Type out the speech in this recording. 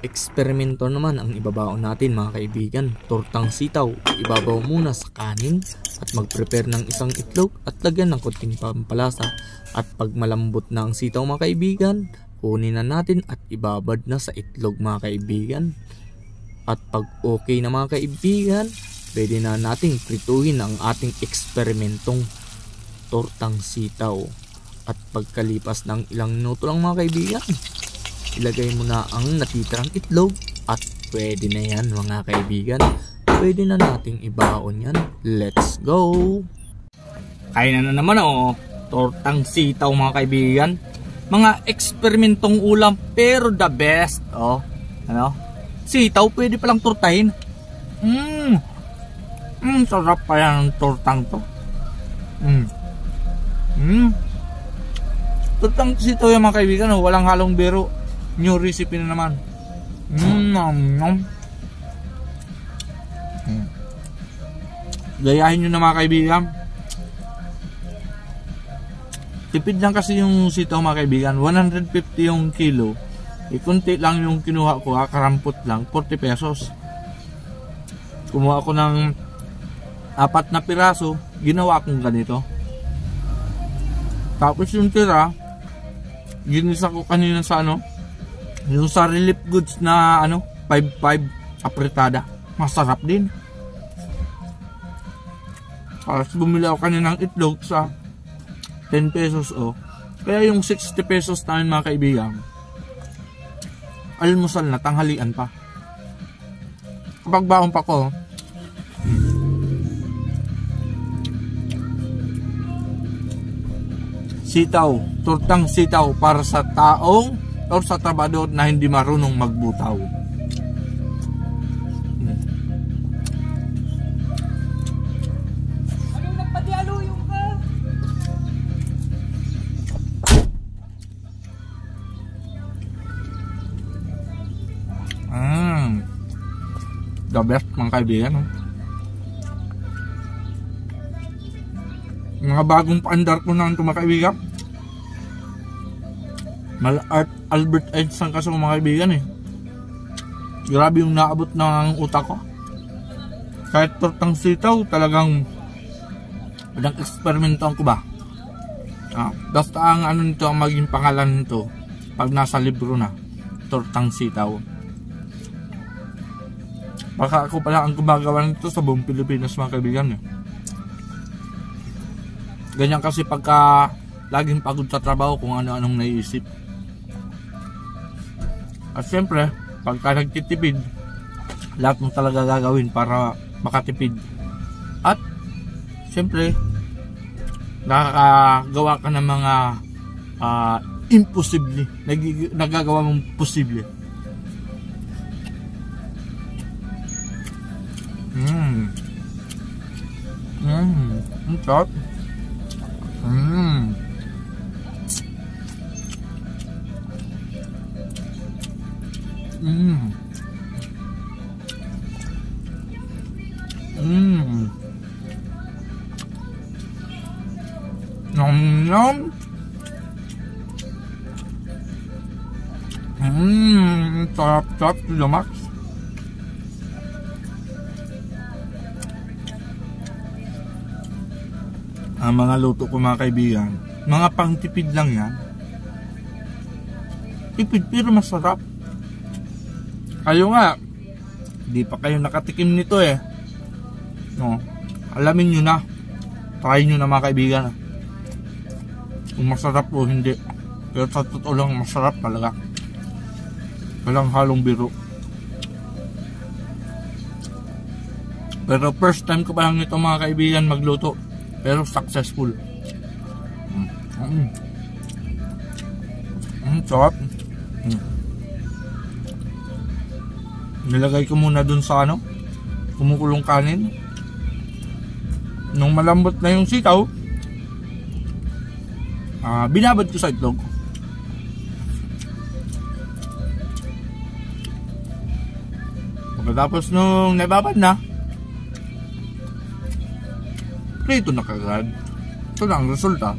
Eksperimento naman ang ibabaon natin mga kaibigan. Tortang sitaw, ibabaw muna sa kanin at mag-prepare ng isang itlog at lagyan ng konting pampalasa. At pag malambot na ang sitaw mga kaibigan, kunin na natin at ibabad na sa itlog mga kaibigan. At pag okay na mga kaibigan, pwede na nating prituhin ang ating eksperimentong tortang sitaw. At pagkalipas ng ilang minuto lang mga kaibigan, ilagay mo na ang natitirang itlog at pwede na yan mga kaibigan. Pwede na nating ibaon yan. Let's go! Kain na naman tortang sitaw mga kaibigan. Mga eksperimentong ulam pero the best. Sitaw pwede palang tortahin. Sarap pa yan ang tortang to. Tortang sitaw yan mga kaibigan, walang halong biro. New recipe na naman. Gayahin nyo na mga kaibigan. Tipid lang kasi yung sitaw mga kaibigan. 150 yung kilo. Kunti lang yung kinuha ko, karampot lang, 40 pesos. Kumuha ko ng 4 na piraso, ginawa kong ganito. Tapos yung tira, ginisa ko kanina sa yung sa Relief Goods na 5-5 apretada. Masarap din. Tapos bumili ako kanina ng itlog sa 10 pesos Kaya yung 60 pesos namin mga kaibigan, almusal na, tanghalian pa. Kapag baon pa ko, sitaw, tortang sitaw para sa taong o sa trabador na hindi marunong magbutaw. Ano nagpadialo yung ka? The best mga kaibigan. Mga bagong paandar ko na ito mga kaibigan. Albert Einstein kasi mga kaibigan Grabe yung naabot ng utak ko. Kahit tortang sitaw talagang pinag-eksperimentoan ko ba. Basta ang nito ang maging pangalan nito pag nasa libro na, tortang sitaw. Baka ako pala ang gumagawa nito sa buong Pilipinas mga kaibigan. Ganyan kasi pagka laging pagod sa trabaho kung ano-anong naiisip. At syempre, pagka nagtitipid, lahat mo talaga gagawin para makatipid. At syempre, nakakagawa ka ng mga imposible. Nagagawa mong posible. Ang sarap. Nom. Sarap to the max. Ang mga luto ko mga kaibigan, mga pangtipid lang yan. Tipid pero masarap. Kayo nga, di pa kayo nakatikim nito alamin nyo na. Try nyo na mga kaibigan. Kung masarap o hindi. Pero sa totoo lang masarap talaga. Walang halong biro. Pero first time ko pa lang nito mga kaibigan magluto. Pero successful. Sarap. Nilagay ko muna dun sa kumukulong kanin. Nung malambot na yung sitaw, binabad ko sa itlog. Pagkatapos nung nababad na, prito na kagad. Ito na ang resulta.